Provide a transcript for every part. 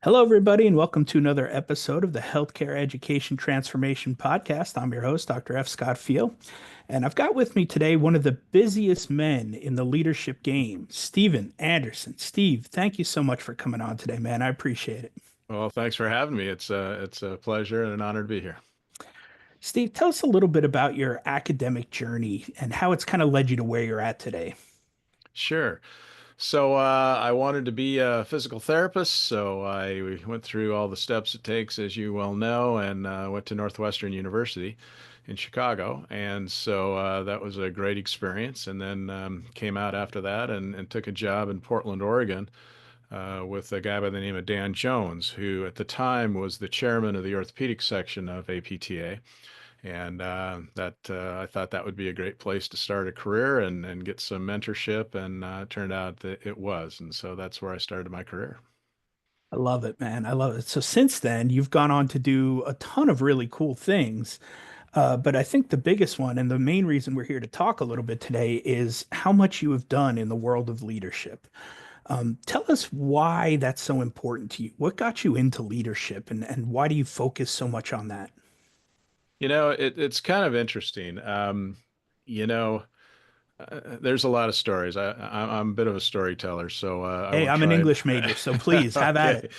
Hello, everybody, and welcome to another episode of the Healthcare Education Transformation Podcast. I'm your host, Dr. F. Scott Field, and I've got with me today one of the busiest men in the leadership game, Steven Anderson. Steve, thank you so much for coming on today, man. I appreciate it. Well, thanks for having me. It's a pleasure and an honor to be here. Steve, tell us a little bit about your academic journey and how it's kind of led you to where you're at today. Sure. I wanted to be a physical therapist, so I went through all the steps it takes, as you well know, and went to Northwestern University in Chicago. That was a great experience. And then came out after that and took a job in Portland, Oregon, with a guy by the name of Dan Jones, who at the time was the chairman of the orthopedic section of APTA. I thought that would be a great place to start a career and get some mentorship, and it turned out that it was. And so that's where I started my career. I love it, man. I love it. So since then, you've gone on to do a ton of really cool things. But I think the biggest one and the main reason we're here to talk a little bit today is how much you have done in the world of leadership. Tell us why that's so important to you. What got you into leadership and why do you focus so much on that? It's kind of interesting. You know, there's a lot of stories. I'm a bit of a storyteller, so I Hey, won't I'm an try and. English major, so please have at Okay. it.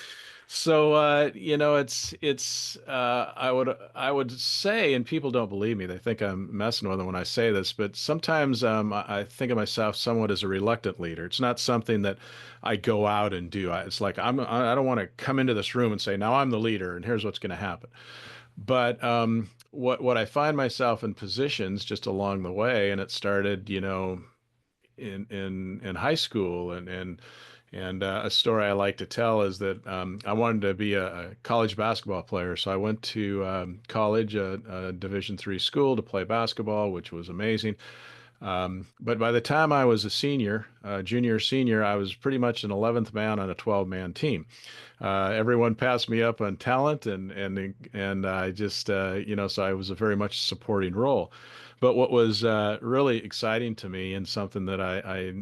I would say, and people don't believe me. They think I'm messing with them when I say this, but sometimes I think of myself somewhat as a reluctant leader. It's not something that I go out and do. It's like I don't want to come into this room and say, now I'm the leader and here's what's going to happen. But what I find myself in positions just along the way, and it started, in high school, and a story I like to tell is that I wanted to be a college basketball player, so I went to college, a Division III school, to play basketball, which was amazing. But by the time I was a senior, junior, senior, I was pretty much an 11th man on a 12-man team. Everyone passed me up on talent, and I just so I was a very much supporting role. But what was really exciting to me, and something that I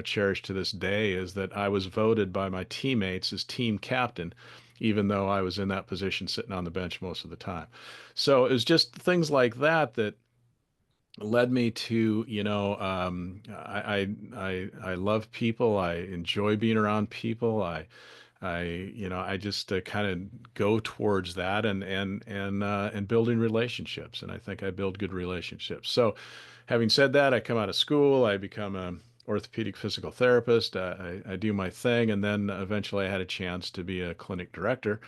cherish to this day, is that I was voted by my teammates as team captain, even though I was in that position sitting on the bench most of the time. So it was just things like that led me to, I love people. I enjoy being around people. I just kind of go towards that and building relationships. And I think I build good relationships. So, having said that, I come out of school. I become a orthopedic physical therapist. I do my thing, and then eventually I had a chance to be a clinic director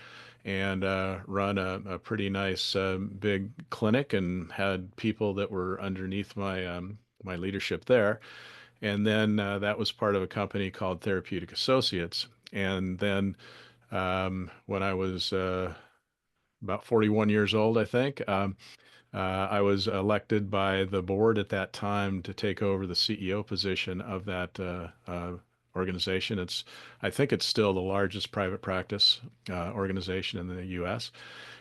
and run a pretty nice big clinic, and had people that were underneath my leadership there. And then that was part of a company called Therapeutic Associates. And then when I was about 41 years old, I think, I was elected by the board at that time to take over the CEO position of that organization. I think it's still the largest private practice organization in the U.S.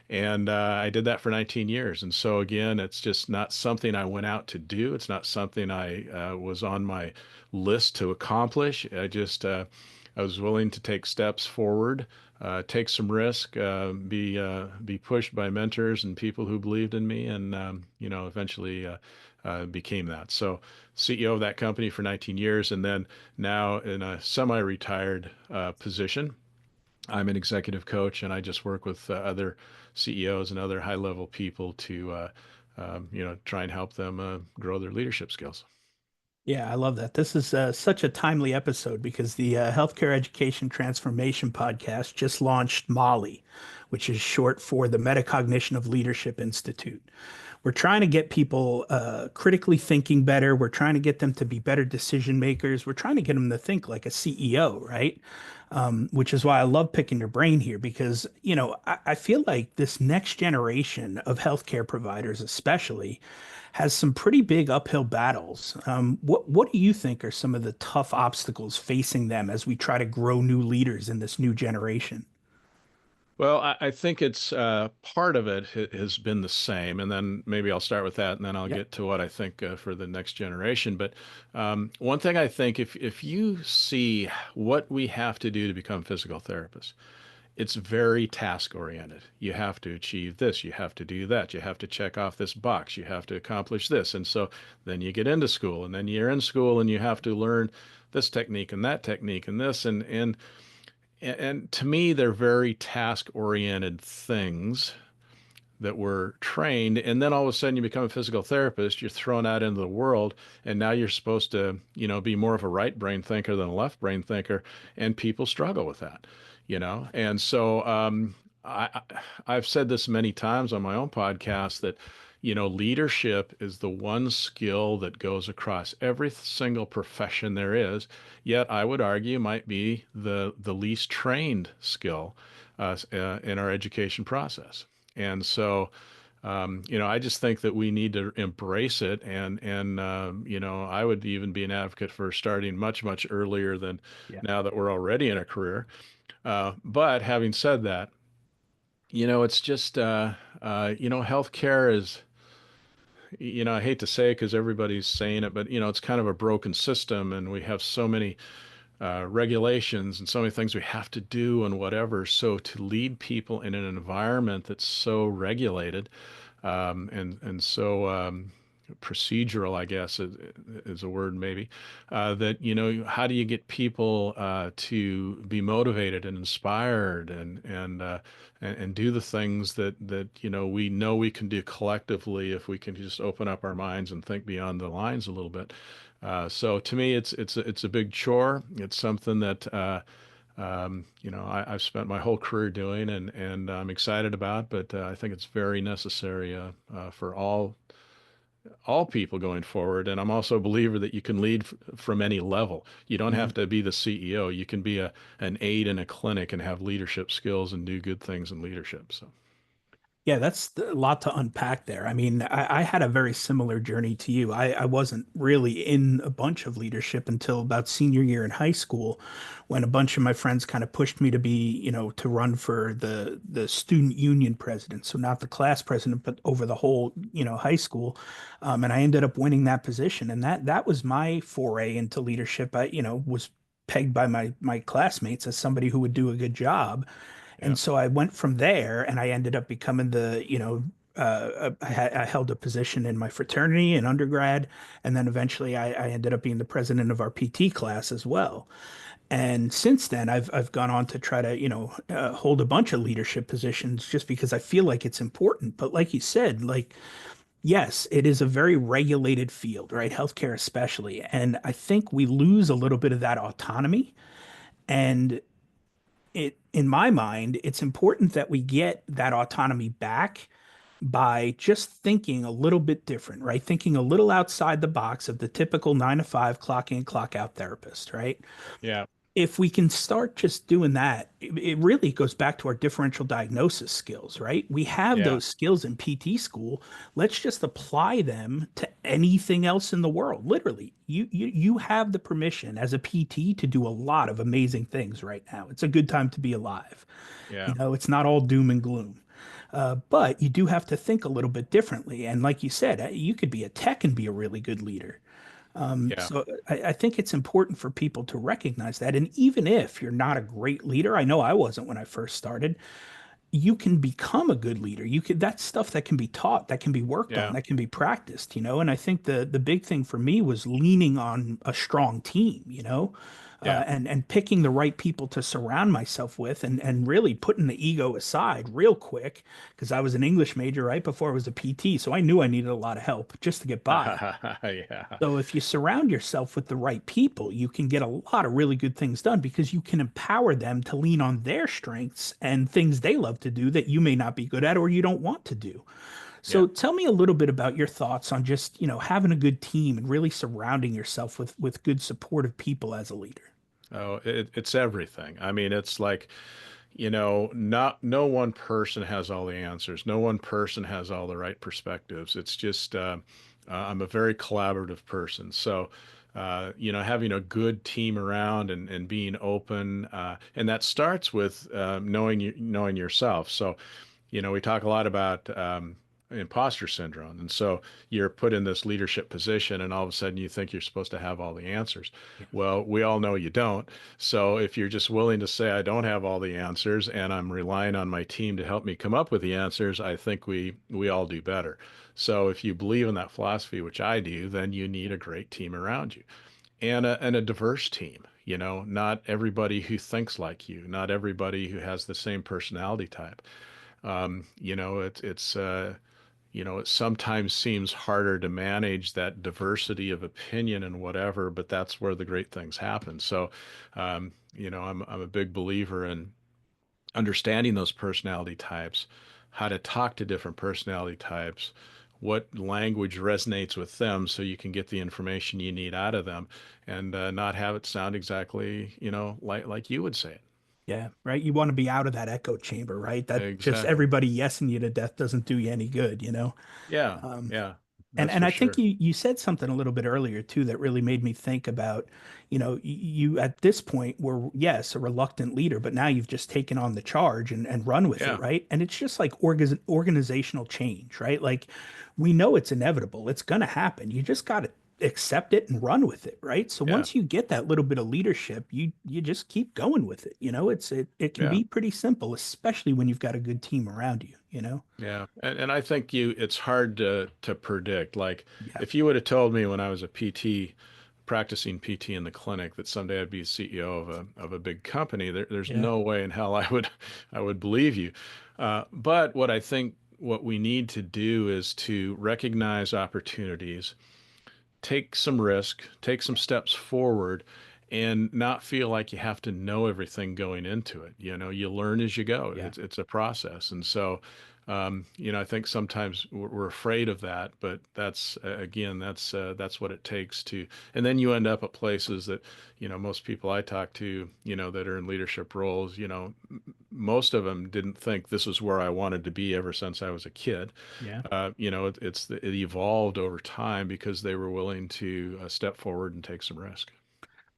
And I did that for 19 years. And so again, it's just not something I went out to do. It's not something I was on my list to accomplish. I was willing to take steps forward, take some risk, be pushed by mentors and people who believed in me, and eventually became that. So CEO of that company for 19 years, and then now in a semi-retired position. I'm an executive coach, and I just work with other CEOs and other high-level people to, try and help them grow their leadership skills. Yeah, I love that. This is such a timely episode because the Healthcare Education Transformation podcast just launched MOLLI, which is short for the Metacognition of Leadership Institute. We're trying to get people critically thinking better. We're trying to get them to be better decision makers. We're trying to get them to think like a CEO, right? Which is why I love picking your brain here because, I feel like this next generation of healthcare providers, especially, has some pretty big uphill battles. What do you think are some of the tough obstacles facing them as we try to grow new leaders in this new generation? Well, I think it's part of it has been the same, and then maybe I'll start with that, and then I'll Yeah. get to what I think for the next generation. But one thing I think, if you see what we have to do to become physical therapists, it's very task oriented. You have to achieve this, you have to do that, you have to check off this box, you have to accomplish this. And so then you get into school, and then you're in school and you have to learn this technique and that technique and this and to me they're very task oriented things that were trained, and then all of a sudden you become a physical therapist, you're thrown out into the world, and now you're supposed to, be more of a right brain thinker than a left brain thinker, and people struggle with that, and so I've said this many times on my own podcast that leadership is the one skill that goes across every single profession there is, yet I would argue might be the least trained skill in our education process. And so, I just think that we need to embrace it, and I would even be an advocate for starting much, much earlier than Yeah. now that we're already in a career. But having said that, it's just healthcare is, I hate to say it because everybody's saying it, but it's kind of a broken system, and we have so many regulations and so many things we have to do and whatever. So to lead people in an environment that's so regulated and so procedural, I guess is a word maybe, that, how do you get people to be motivated and inspired and do the things that we know we can do collectively if we can just open up our minds and think beyond the lines a little bit. So to me, it's a big chore. It's something that I've spent my whole career doing, and I'm excited about. But I think it's very necessary for all people going forward. And I'm also a believer that you can lead from any level. You don't have to be the CEO. You can be an aide in a clinic and have leadership skills and do good things in leadership. So. Yeah, that's a lot to unpack there. I mean, I had a very similar journey to you. I wasn't really in a bunch of leadership until about senior year in high school, when a bunch of my friends kind of pushed me to be, to run for the student union president. So not the class president, but over the whole, high school. And I ended up winning that position. And that was my foray into leadership. I, was pegged by my classmates as somebody who would do a good job. Yeah. And so I went from there and I ended up becoming I held a position in my fraternity in undergrad. And then eventually I ended up being the president of our PT class as well. And since then, I've gone on to try to, hold a bunch of leadership positions just because I feel like it's important. But like you said, like, yes, it is a very regulated field, right? Healthcare especially. And I think we lose a little bit of that autonomy. And in my mind, it's important that we get that autonomy back by just thinking a little bit different, right? Thinking a little outside the box of the typical 9 to 5 clock in, clock out therapist, right? Yeah. If we can start just doing that, it really goes back to our differential diagnosis skills, right? We have Yeah. those skills in PT school. Let's just apply them to anything else in the world. Literally, you have the permission as a PT to do a lot of amazing things right now. It's a good time to be alive. Yeah. It's not all doom and gloom. But you do have to think a little bit differently. And like you said, you could be a tech and be a really good leader. Yeah. So I think it's important for people to recognize that. And even if you're not a great leader, I know I wasn't when I first started, you can become a good leader. That's stuff that can be taught, that can be worked on, Yeah. that can be practiced, And I think the big thing for me was leaning on a strong team, Yeah. and picking the right people to surround myself with, and really putting the ego aside real quick because I was an English major right before I was a PT, so I knew I needed a lot of help just to get by. Yeah. So if you surround yourself with the right people, you can get a lot of really good things done because you can empower them to lean on their strengths and things they love to do that you may not be good at or you don't want to do. Yeah. So tell me a little bit about your thoughts on just, having a good team and really surrounding yourself with good supportive people as a leader. Oh, it's everything. I mean, it's like, not no one person has all the answers. No one person has all the right perspectives. It's just I'm a very collaborative person. So, having a good team around and being open, and that starts with knowing yourself. So, we talk a lot about imposter syndrome. And so you're put in this leadership position, and all of a sudden you think you're supposed to have all the answers. Yeah. Well, we all know you don't. So if you're just willing to say, I don't have all the answers and I'm relying on my team to help me come up with the answers, I think we all do better. So if you believe in that philosophy, which I do, then you need a great team around you, and a diverse team. Not everybody who thinks like you, not everybody who has the same personality type. It sometimes seems harder to manage that diversity of opinion and whatever, but that's where the great things happen. So, I'm a big believer in understanding those personality types, how to talk to different personality types, what language resonates with them so you can get the information you need out of them, and not have it sound exactly, like you would say it. Yeah, right. You want to be out of that echo chamber, right? That just Exactly. everybody yesing you to death doesn't do you any good, you know? Yeah, Um, yeah, and that's and for I think sure. you said something a little bit earlier too that really made me think about, you at this point were, yes, a reluctant leader, but now you've just taken on the charge and run with it, Yeah, right? And it's just like organizational change, right? Like we know it's inevitable. It's going to happen. You just got to accept it and run with it, right? So yeah, once you get that little bit of leadership, you just keep going with it. It can yeah. be pretty simple, especially when you've got a good team around you, Yeah, and I think it's hard to predict. Like Yeah. if you would have told me when I was a PT, practicing PT in the clinic, that someday I'd be CEO of a big company, there's Yeah. no way in hell I would believe you. But what we need to do is to recognize opportunities, take some risk, take some steps forward, and not feel like you have to know everything going into it. You learn as you go. Yeah. It's a process, and so I think sometimes we're afraid of that, but that's again, that's what it takes to. And then you end up at places that most people I talk to, that are in leadership roles, most of them didn't think this is where I wanted to be ever since I was a kid. Yeah. It evolved over time because they were willing to step forward and take some risk.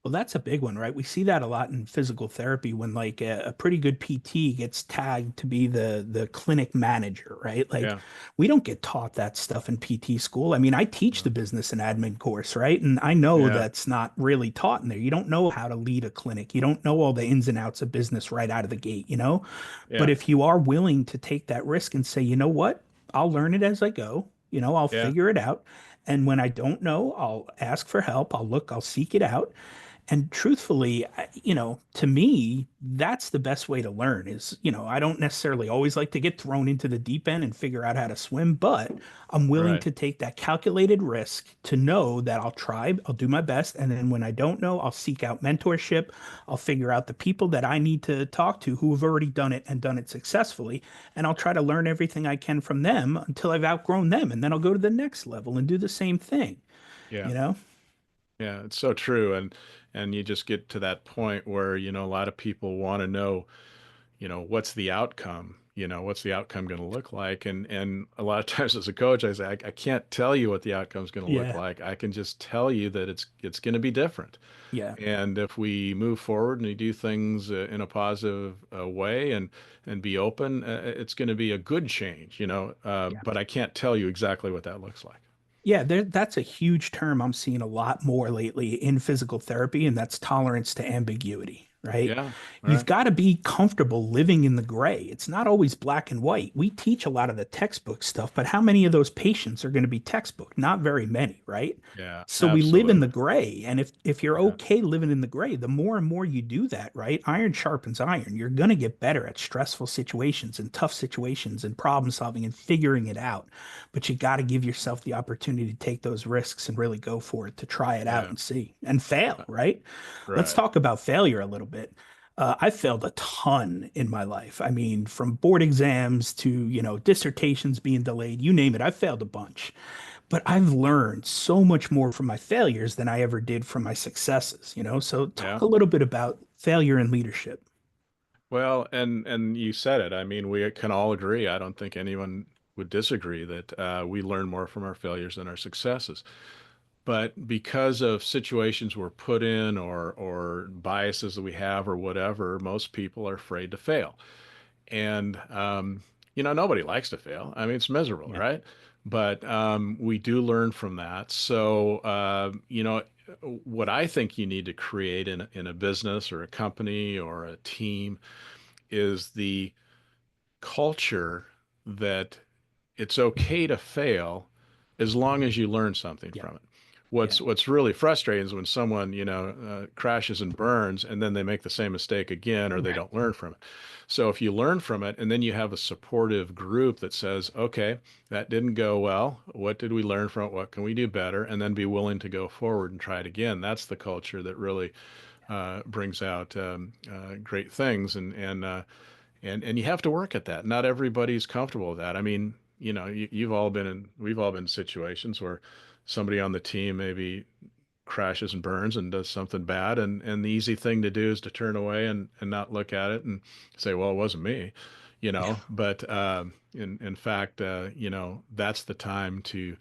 Well, that's a big one, right? We see that a lot in physical therapy when like a pretty good PT gets tagged to be the clinic manager, right? Like Yeah. we don't get taught that stuff in PT school. I mean, I teach the No. business and admin course, right? And I know Yeah. that's not really taught in there. You don't know how to lead a clinic. You don't know all the ins and outs of business right out of the gate. But Yeah. if you are willing to take that risk and say, you know what, I'll learn it as I go, I'll Yeah. figure it out. And when I don't know, I'll ask for help. I'll seek it out. And truthfully, to me, that's the best way to learn is, I don't necessarily always like to get thrown into the deep end and figure out how to swim, but I'm willing Right. to take that calculated risk to know that I'll try, I'll do my best. And then when I don't know, I'll seek out mentorship. I'll figure out the people that I need to talk to who have already done it and done it successfully. And I'll try to learn everything I can from them until I've outgrown them. And then I'll go to the next level and do the same thing, Yeah. you know? Yeah. It's so true. And you just get to that point where, a lot of people want to know, what's the outcome? What's the outcome going to look like? And a lot of times as a coach, I say, I can't tell you what the outcome is going to look Yeah. like. I can just tell you that it's going to be different. Yeah. And if we move forward and we do things in a positive way and be open, it's going to be a good change, Yeah. but I can't tell you exactly what that looks like. Yeah, that's a huge term I'm seeing a lot more lately in physical therapy, and that's tolerance to ambiguity, right? Yeah. All You've right. got to be comfortable living in the gray. It's not always black and white. We teach a lot of the textbook stuff, but how many of those patients are going to be textbook? Not very many, right? Yeah. So we live in the Absolutely. gray, and if you're Yeah. okay living in the gray, the more and more you do that, right? Iron sharpens iron. You're going to get better at stressful situations and tough situations and problem solving and figuring it out. But you got to give yourself the opportunity to take those risks and really go for it, to try it out Yeah. and see and fail, right? Let's Right. talk about failure a little bit. I failed a ton in my life. I mean, from board exams to, dissertations being delayed, you name it, I failed a bunch. But I've learned so much more from my failures than I ever did from my successes. So talk Yeah. a little bit about failure in leadership. Well, and you said it. I mean, we can all agree. I don't think anyone would disagree that we learn more from our failures than our successes. But because of situations we're put in or biases that we have or whatever, most people are afraid to fail. And nobody likes to fail. I mean, it's miserable, Yeah. right? But we do learn from that. So, what I think you need to create in a business or a company or a team is the culture that it's okay to fail as long as you learn something Yeah. from it. Yeah. What's really frustrating is when someone, crashes and burns and then they make the same mistake again or they Right. don't learn from it. So if you learn from it and then you have a supportive group that says, okay, that didn't go well. What did we learn from it? What can we do better? And then be willing to go forward and try it again. That's the culture that really brings out great things. And you have to work at that. Not everybody's comfortable with that. I mean, we've all been in situations where somebody on the team maybe crashes and burns and does something bad, and the easy thing to do is to turn away and not look at it and say, well, it wasn't me, Yeah. But in fact, that's the time to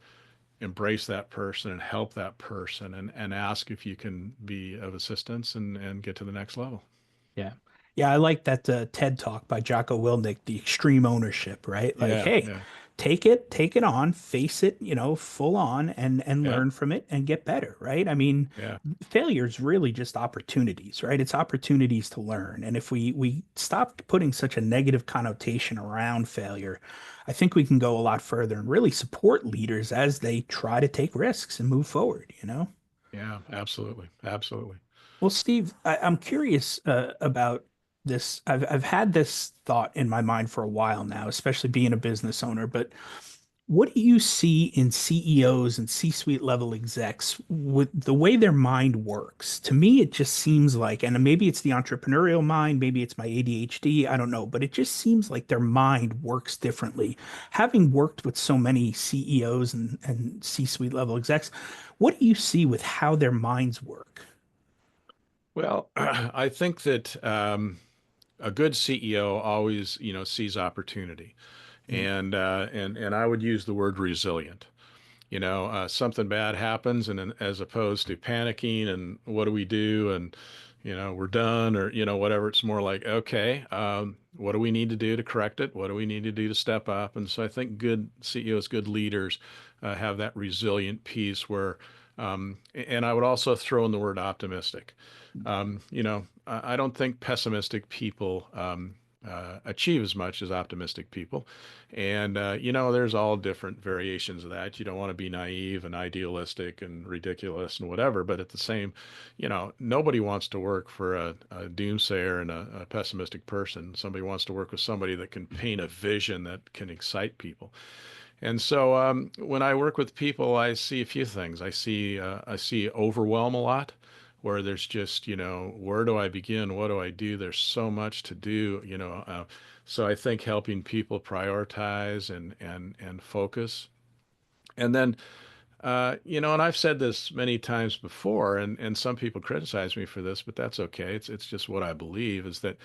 embrace that person and help that person and ask if you can be of assistance and get to the next level. Yeah. Yeah, I like that TED talk by Jocko Willink, the extreme ownership, right? Like, Yeah, hey, yeah, take it on, face it, full on and yeah, learn from it and get better, right? I mean, yeah. failure is really just opportunities, right? It's opportunities to learn. And if we stop putting such a negative connotation around failure, I think we can go a lot further and really support leaders as they try to take risks and move forward, you know? Yeah, absolutely. Absolutely. Well, Steve, I'm curious about this. I've had this thought in my mind for a while now, especially being a business owner. But what do you see in CEOs and C-suite level execs with the way their mind works? To me, it just seems like, and maybe it's the entrepreneurial mind, maybe it's my ADHD, I don't know, but it just seems like their mind works differently. Having worked with so many CEOs and C-suite level execs, what do you see with how their minds work? Well, I think that a good CEO always, sees opportunity, Mm. and I would use the word resilient. Something bad happens, and then as opposed to panicking and what do we do, and we're done, or whatever. It's more like, okay, what do we need to do to correct it? What do we need to do to step up? And so I think good CEOs, good leaders, have that resilient piece where, and I would also throw in the word optimistic. I don't think pessimistic people achieve as much as optimistic people. And, there's all different variations of that. You don't want to be naive and idealistic and ridiculous and whatever. But at the same, nobody wants to work for a doomsayer and a pessimistic person. Somebody wants to work with somebody that can paint a vision that can excite people. And so when I work with people, I see a few things. I see overwhelm a lot, where there's just where do I begin? What do I do? There's so much to do. So I think helping people prioritize and focus, and then and I've said this many times before, and some people criticize me for this, but that's okay. It's just what I believe is that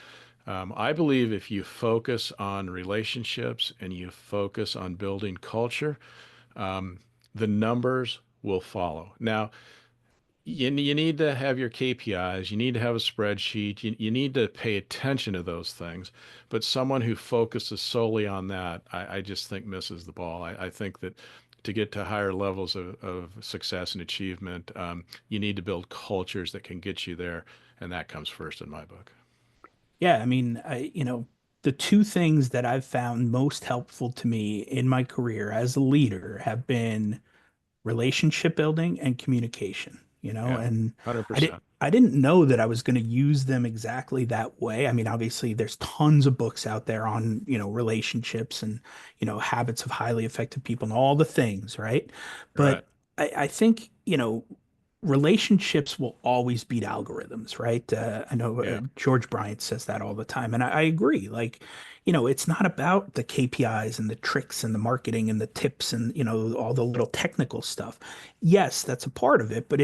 I believe if you focus on relationships and you focus on building culture, um, the numbers will follow. Now, you need to have your KPIs, you need to have a spreadsheet, you need to pay attention to those things. But someone who focuses solely on that, I just think misses the ball. I think that to get to higher levels of success and achievement, you need to build cultures that can get you there. And that comes first in my book. Yeah, I mean, the two things that I've found most helpful to me in my career as a leader have been relationship building and communication, Yeah, and I 100%. didn't know that I was going to use them exactly that way. I mean, obviously there's tons of books out there on, relationships and, habits of highly effective people and all the things, right? Right. But I think, relationships will always beat algorithms, right? I know Yeah. George Bryant says that all the time, and I agree. Like, it's not about the KPIs and the tricks and the marketing and the tips and all the little technical stuff. Yes, that's a part of it, but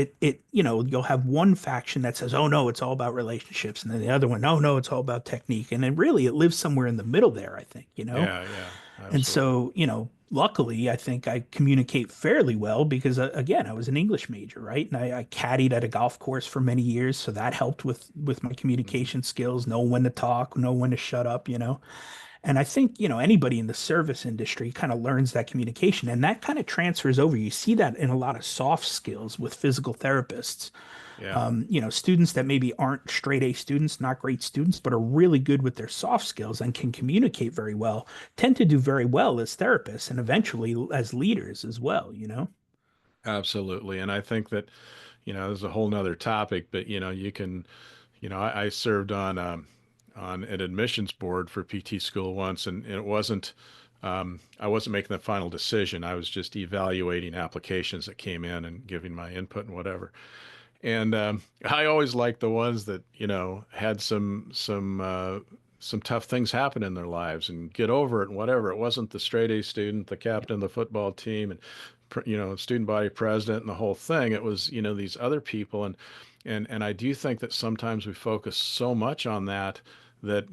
you'll have one faction that says, "Oh no, it's all about relationships," and then the other one, "Oh no, it's all about technique," and then really it lives somewhere in the middle there. I think. Yeah. Yeah. And Absolutely. so, luckily, I think I communicate fairly well because, again, I was an English major, right? And I caddied at a golf course for many years, so that helped with my Mhm. communication skills, know when to talk, know when to shut up. And I think, anybody in the service industry kind of learns that communication, and that kind of transfers over. You see that in a lot of soft skills with physical therapists. Yeah. Students that maybe aren't straight A students, not great students, but are really good with their soft skills and can communicate very well, tend to do very well as therapists and eventually as leaders as well. Absolutely. And I think that, there's a whole nother topic, but you can, I served on an admissions board for PT school once, and it wasn't, I wasn't making the final decision. I was just evaluating applications that came in and giving my input and whatever. And I always liked the ones that had some tough things happen in their lives and get over it and whatever. It wasn't the straight A student, the captain of the football team, and student body president and the whole thing. It was these other people, and I do think that sometimes we focus so much on that that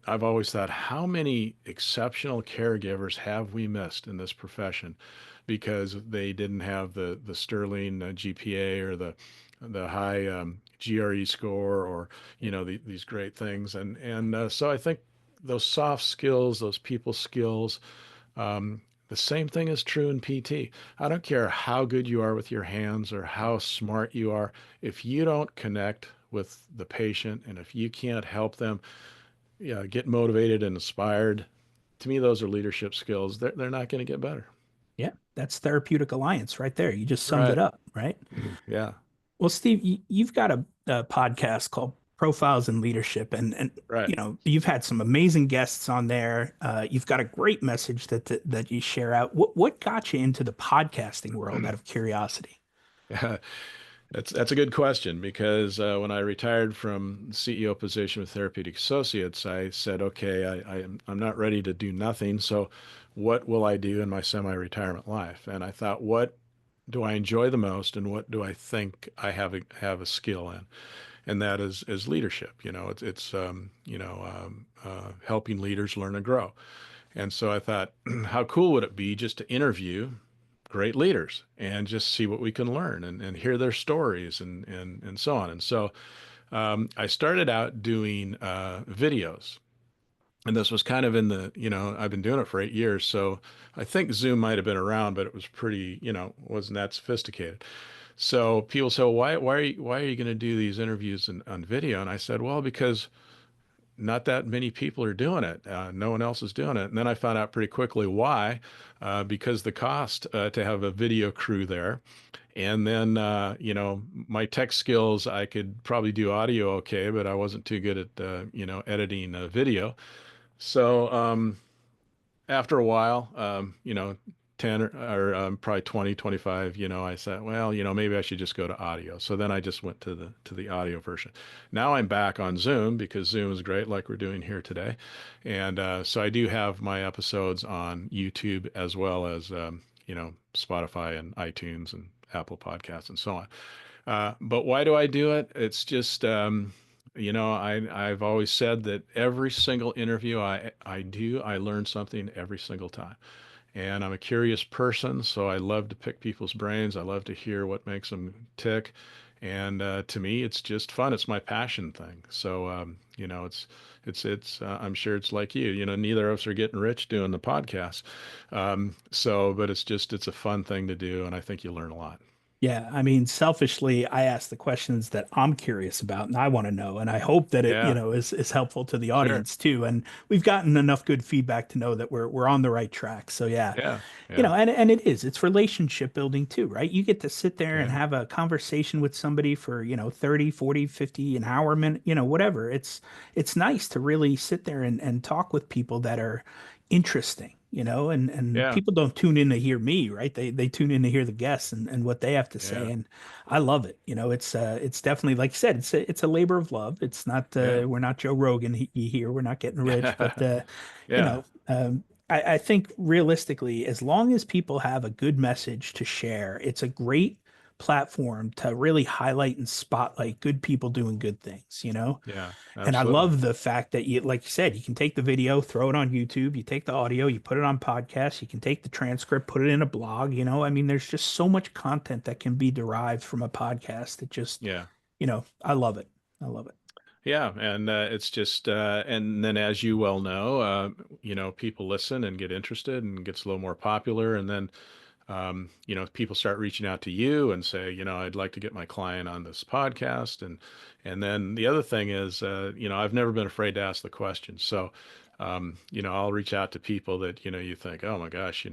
I've always thought, how many exceptional caregivers have we missed in this profession because they didn't have the sterling GPA or the high GRE score, or these great things. And so I think those soft skills, those people skills, the same thing is true in PT. I don't care how good you are with your hands or how smart you are. If you don't connect with the patient, and if you can't help them, get motivated and inspired, to me, those are leadership skills. They're not going to get better. Yeah, that's therapeutic alliance right there. You just summed it Right. up, right? Yeah. Well, Steve, you've got a podcast called Profiles in Leadership, and Right. you've had some amazing guests on there. You've got a great message that you share out. What got you into the podcasting world out of curiosity? Yeah. That's a good question, because when I retired from CEO position with Therapeutic Associates, I said, okay, I'm not ready to do nothing. So what will I do in my semi-retirement life? And I thought, what do I enjoy the most, and what do I think I have a skill in? And that is leadership. It's helping leaders learn and grow. And so I thought, how cool would it be just to interview great leaders and just see what we can learn, and hear their stories, and so on. And so I started out doing videos. And this was kind of in I've been doing it for 8 years. So I think Zoom might have been around, but it was pretty, wasn't that sophisticated. So people say, well, why are you going to do these interviews on video? And I said, well, because not that many people are doing it. No one else is doing it. And then I found out pretty quickly why, because the cost to have a video crew there. And then, my tech skills, I could probably do audio okay, but I wasn't too good at, editing video. So after a while, 10 or probably 20, 25, I said, well, maybe I should just go to audio. So then I just went to the audio version. Now I'm back on Zoom, because Zoom is great, like we're doing here today. And so I do have my episodes on YouTube, as well as, Spotify and iTunes and Apple Podcasts and so on. But why do I do it? It's just, I've always said that every single interview I do, I learn something every single time. And I'm a curious person, so I love to pick people's brains. I love to hear what makes them tick. And to me, it's just fun. It's my passion thing. So, I'm sure it's like you. Neither of us are getting rich doing the podcast. But it's a fun thing to do, and I think you learn a lot. Yeah, I mean, selfishly, I ask the questions that I'm curious about and I want to know, and I hope that it, Yeah, is helpful to the sure. audience too. And we've gotten enough good feedback to know that we're on the right track. So yeah, Yeah, yeah, and it's relationship building too, right? You get to sit there and yeah, have a conversation with somebody for, 30, 40, 50, an hour, minute, whatever. It's nice to really sit there and talk with people that are interesting, and yeah, people don't tune in to hear me, right? They tune in to hear the guests and what they have to say. yeah, And I love it. It's definitely, like you said, it's a labor of love. It's not yeah, we're not Joe Rogan here. We're not getting rich, but you yeah, know, I think realistically, as long as people have a good message to share, it's a great platform to really highlight and spotlight good people doing good things. yeah, And I absolutely. love the fact that like you said, you can take the video, throw it on YouTube, you take the audio, you put it on podcasts, you can take the transcript, put it in a blog. I mean, there's just so much content that can be derived from a podcast. It just, Yeah. I love it. I love it. Yeah, and it's just, and then as you well know, people listen and get interested and gets a little more popular, and then people start reaching out to you and say, I'd like to get my client on this podcast, and then the other thing is, I've never been afraid to ask the question. So, I'll reach out to people that you think, oh my gosh,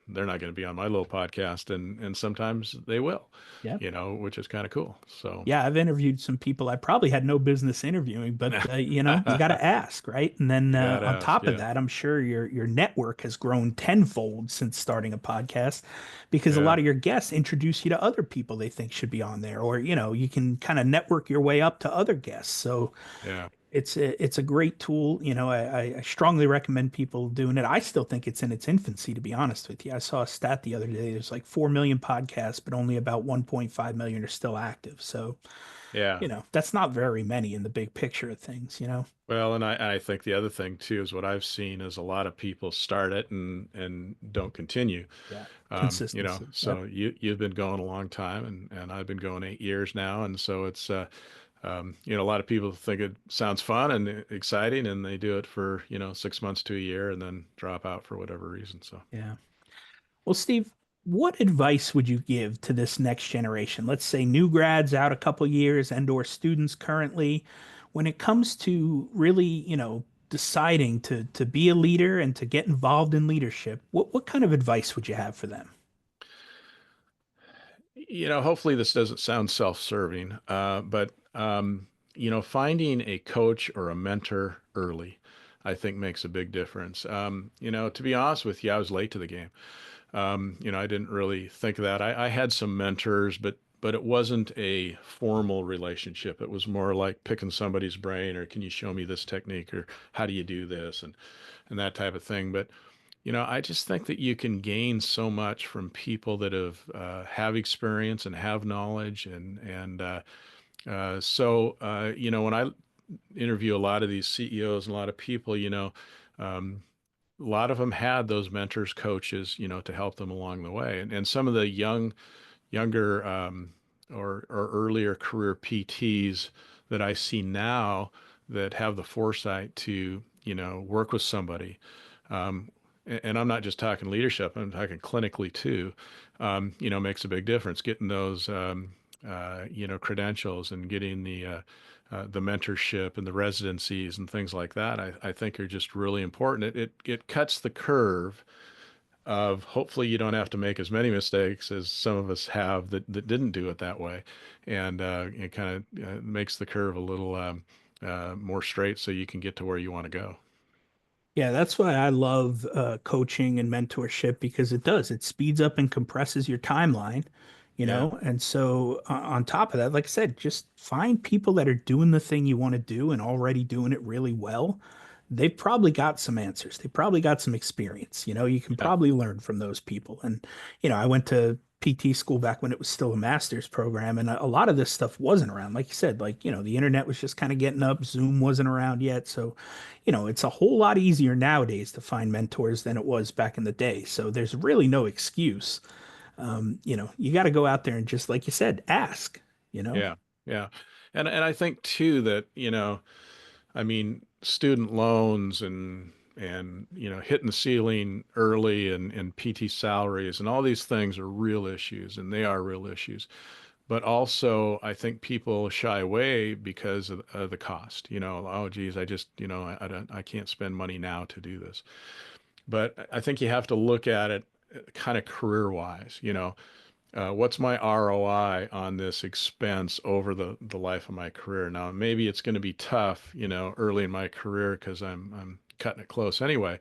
they're not going to be on my little podcast, and sometimes they will, Yeah. which is kind of cool. So. Yeah, I've interviewed some people I probably had no business interviewing, but you got to ask, right? And then Gotta on ask, top of yeah, that, I'm sure your network has grown tenfold since starting a podcast, because a yeah, lot of your guests introduce you to other people they think should be on there, or you can kind of network your way up to other guests. So yeah. it's a great tool. I strongly recommend people doing it. I still think it's in its infancy, to be honest with you. I saw a stat the other day. There's like 4 million podcasts, but only about 1.5 million are still active. So, Yeah. that's not very many in the big picture of things. Well, and I think the other thing too is what I've seen is a lot of people start it and don't continue. Yeah. Consistency. So Yep. you've been going a long time, and I've been going 8 years now, and so it's a lot of people think it sounds fun and exciting, and they do it for 6 months to a year, and then drop out for whatever reason. So. Yeah. Well, Steve, what advice would you give to this next generation? Let's say new grads out a couple years and/or students currently, when it comes to really, deciding to be a leader and to get involved in leadership. What kind of advice would you have for them? Hopefully this doesn't sound self-serving, but finding a coach or a mentor early, I think makes a big difference. To be honest with you, I was late to the game. I didn't really think of that. I had some mentors, but it wasn't a formal relationship. It was more like picking somebody's brain, or can you show me this technique, or how do you do this, and that type of thing. But I just think that you can gain so much from people that have experience and have knowledge, and when I interview a lot of these CEOs and a lot of people, um, a lot of them had those mentors, coaches, to help them along the way, and some of the younger or earlier career PTs that I see now that have the foresight to work with somebody. Um, and I'm not just talking leadership, I'm talking clinically too, makes a big difference. Getting those, credentials and getting the mentorship and the residencies and things like that, I think are just really important. It cuts the curve of hopefully you don't have to make as many mistakes as some of us have that didn't do it that way. And it kind of makes the curve a little more straight so you can get to where you want to go. Yeah, that's why I love coaching and mentorship, because it speeds up and compresses your timeline, Yeah. And so on top of that, like I said, just find people that are doing the thing you want to do and already doing it really well. They've probably got some answers. They probably got some experience. You can Yeah. probably learn from those people. And, I went to PT school back when it was still a master's program, and a lot of this stuff wasn't around. Like you said, like, the internet was just kind of getting up, Zoom wasn't around yet. So, it's a whole lot easier nowadays to find mentors than it was back in the day. So there's really no excuse. You got to go out there and just, like you said, ask, you know? Yeah. Yeah. And I think too that, I mean, student loans and hitting the ceiling early and PT salaries and all these things are real issues, and they are real issues. But also, I think people shy away because of the cost. Oh, geez, I just, I can't spend money now to do this. But I think you have to look at it kind of career wise. What's my ROI on this expense over the life of my career? Now, maybe it's going to be tough, early in my career because I'm cutting it close anyway.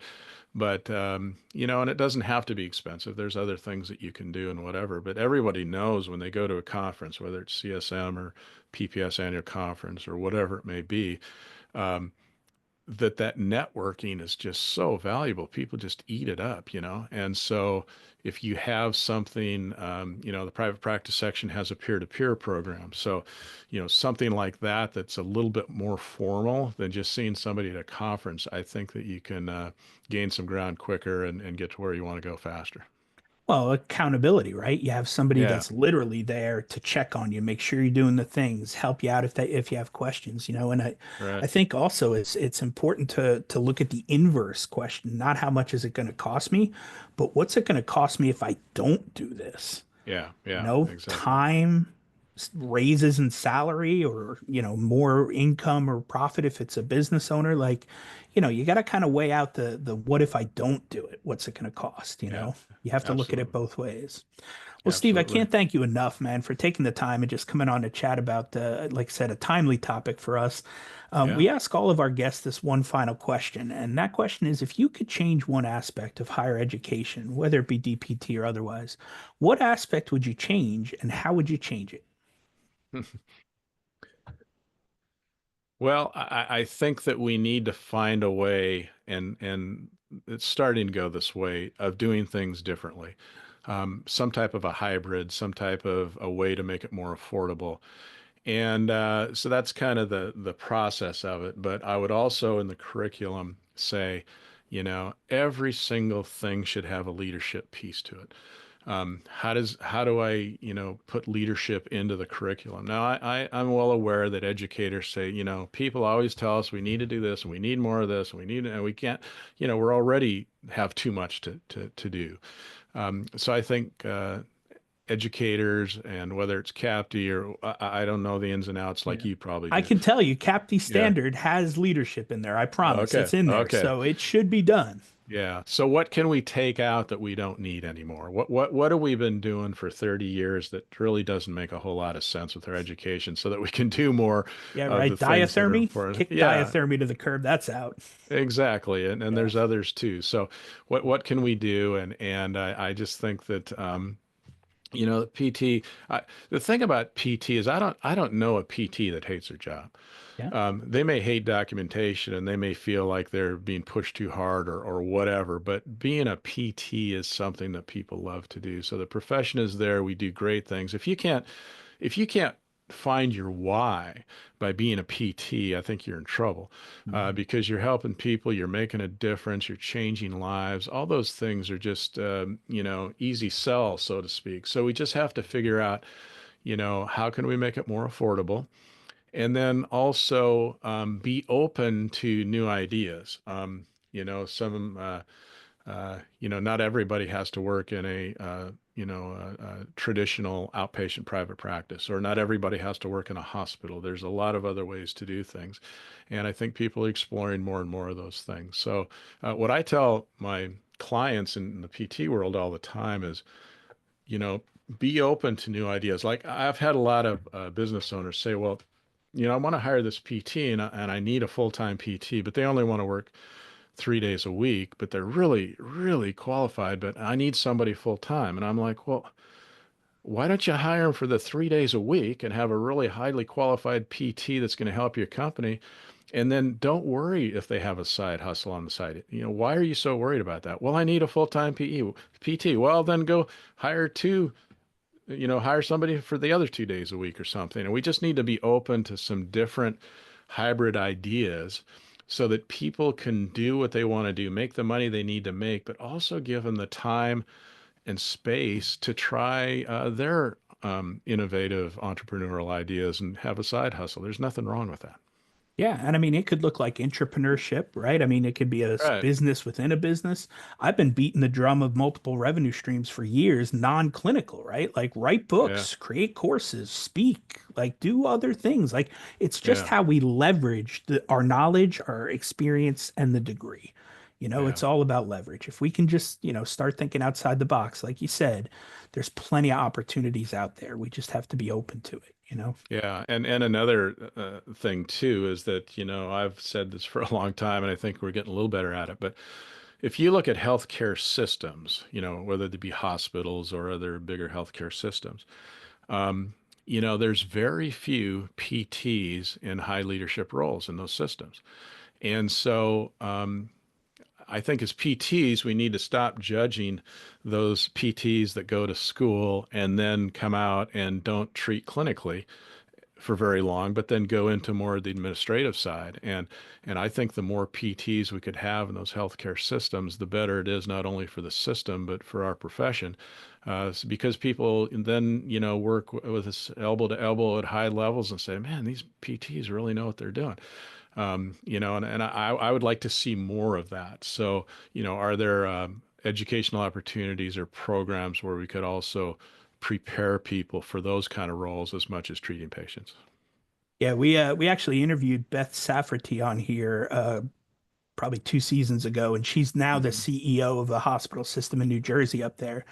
But and it doesn't have to be expensive. There's other things that you can do and whatever. But everybody knows when they go to a conference, whether it's CSM or PPS annual conference or whatever it may be, um, that networking is just so valuable. People just eat it up. And so if you have something, the private practice section has a peer-to-peer program. So, something like that that's a little bit more formal than just seeing somebody at a conference, I think that you can gain some ground quicker and get to where you want to go faster. Well, accountability, right? You have somebody Yeah, that's literally there to check on you, make sure you're doing the things, help you out if you have questions, And I right. think also it's important to look at the inverse question, not how much is it going to cost me, but what's it going to cost me if I don't do this? Yeah, yeah, exactly. Time, raises in salary, or, more income or profit if it's a business owner. Like, you got to kind of weigh out the what if I don't do it? What's it going to cost? Yeah, You have to look at it absolutely. both ways. Well, Steve, I Absolutely. can't thank you enough, man, for taking the time and just coming on to chat about, like I said, a timely topic for us. Yeah. We ask all of our guests this one final question, and that question is, if you could change one aspect of higher education, whether it be DPT or otherwise, what aspect would you change and how would you change it? Well, I think that we need to find a way, and it's starting to go this way, of doing things differently. Some type of a hybrid, some type of a way to make it more affordable. And so that's kind of the process of it. But I would also in the curriculum say, every single thing should have a leadership piece to it. How do I, put leadership into the curriculum? Now, I'm well aware that educators say, people always tell us we need to do this and we need more of this and and we can't, we're already have too much to do. So I think educators, and whether it's CAPTE or I don't know the ins and outs like Yeah. you probably I do. can tell you, CAPTI Yeah. standard has leadership in there. I promise. Okay. It's in there. Okay. So it should be done. Yeah. So what can we take out that we don't need anymore? What have we been doing for 30 years that really doesn't make a whole lot of sense with our education so that we can do more Yeah, of the right. things that are Diathermy, important? kick Yeah, diathermy to the curb. That's out. exactly. And Yeah. there's others too. So what can we do? And I just think that PT. The thing about PT is I don't know a PT that hates their job. Yeah. They may hate documentation and they may feel like they're being pushed too hard or whatever, but being a PT is something that people love to do. So the profession is there. We do great things. If you can't find your why by being a PT, I think you're in trouble Mhm. because you're helping people, you're making a difference, you're changing lives. All those things are just, easy sell, so to speak. So we just have to figure out, how can we make it more affordable? And then also be open to new ideas. Not everybody has to work in a traditional outpatient private practice, or not everybody has to work in a hospital. There's a lot of other ways to do things. And I think people are exploring more and more of those things. So, what I tell my clients in the PT world all the time is, you know, be open to new ideas. Like I've had a lot of business owners say, well, I want to hire this PT and I need a full-time PT, but they only want to work 3 days a week, but they're really, really qualified, but I need somebody full time. And I'm like, well, why don't you hire them for the 3 days a week and have a really highly qualified PT that's going to help your company? And then don't worry if they have a side hustle on the side. Why are you so worried about that? Well, I need a full-time PT. Well, then go hire two, hire somebody for the other 2 days a week or something. And we just need to be open to some different hybrid ideas so that people can do what they want to do, make the money they need to make, but also give them the time and space to try their innovative entrepreneurial ideas and have a side hustle. There's nothing wrong with that. Yeah, and I mean, it could look like entrepreneurship, right? I mean, it could be a Right. business within a business. I've been beating the drum of multiple revenue streams for years, non-clinical, right? Like write Yeah. books, create courses, speak, like do other things. Like it's just Yeah. how we leverage our knowledge, our experience, and the degree. Yeah. It's all about leverage. If we can just, start thinking outside the box, like you said, there's plenty of opportunities out there. We just have to be open to it. Yeah, and another thing too is that I've said this for a long time, and I think we're getting a little better at it. But if you look at healthcare systems, whether they be hospitals or other bigger healthcare systems, um, there's very few PTs in high leadership roles in those systems, and so I think as PTs, we need to stop judging those PTs that go to school and then come out and don't treat clinically for very long, but then go into more of the administrative side. And I think the more PTs we could have in those healthcare systems, the better it is not only for the system but for our profession, because people then work with us elbow to elbow at high levels and say, man, these PTs really know what they're doing. And I would like to see more of that. So, are there educational opportunities or programs where we could also prepare people for those kind of roles as much as treating patients? Yeah, we actually interviewed Beth Safferty on here probably 2 seasons ago, and she's now the Mhm. CEO of a hospital system in New Jersey up there.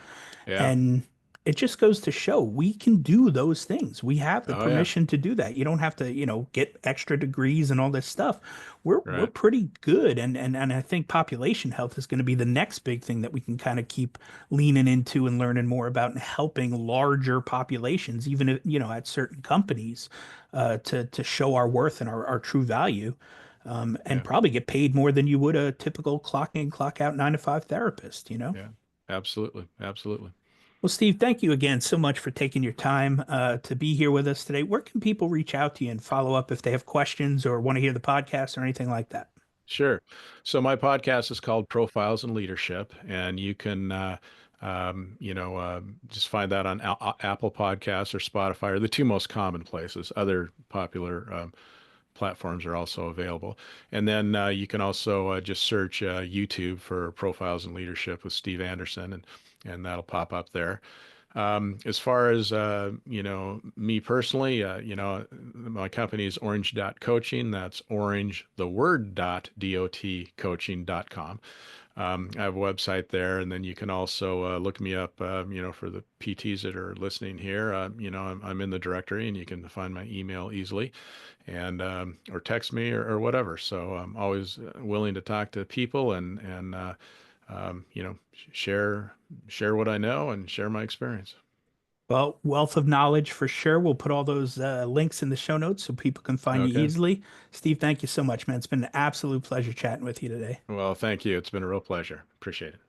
Yeah. And it just goes to show we can do those things. We have the Oh, yeah. permission to do that. You don't have to, get extra degrees and all this stuff. We're Right. pretty good. And I think population health is going to be the next big thing that we can kind of keep leaning into and learning more about and helping larger populations, even if, at certain companies, to show our worth and our true value. And Yeah. probably get paid more than you would a typical clock in, clock out 9 to 5 therapist. Yeah. Absolutely. Absolutely. Well, Steve, thank you again so much for taking your time to be here with us today. Where can people reach out to you and follow up if they have questions or want to hear the podcast or anything like that? Sure. So my podcast is called Profiles in Leadership, and you can, just find that on Apple Podcasts or Spotify, or the two most common places. Other popular platforms are also available. And then you can also just search YouTube for Profiles in Leadership with Steve Anderson, and that'll pop up there. As far as me personally, my company is Orange Dot Coaching. That's Orange, the word dot coaching.com. I have a website there, and then you can also look me up. For the PTs that are listening here, I'm in the directory, and you can find my email easily, and or text me or whatever. So I'm always willing to talk to people and share what I know and share my experience. Well, wealth of knowledge for sure. We'll put all those links in the show notes so people can find you Okay. easily. Steve, thank you so much, man. It's been an absolute pleasure chatting with you today. Well, thank you. It's been a real pleasure. Appreciate it.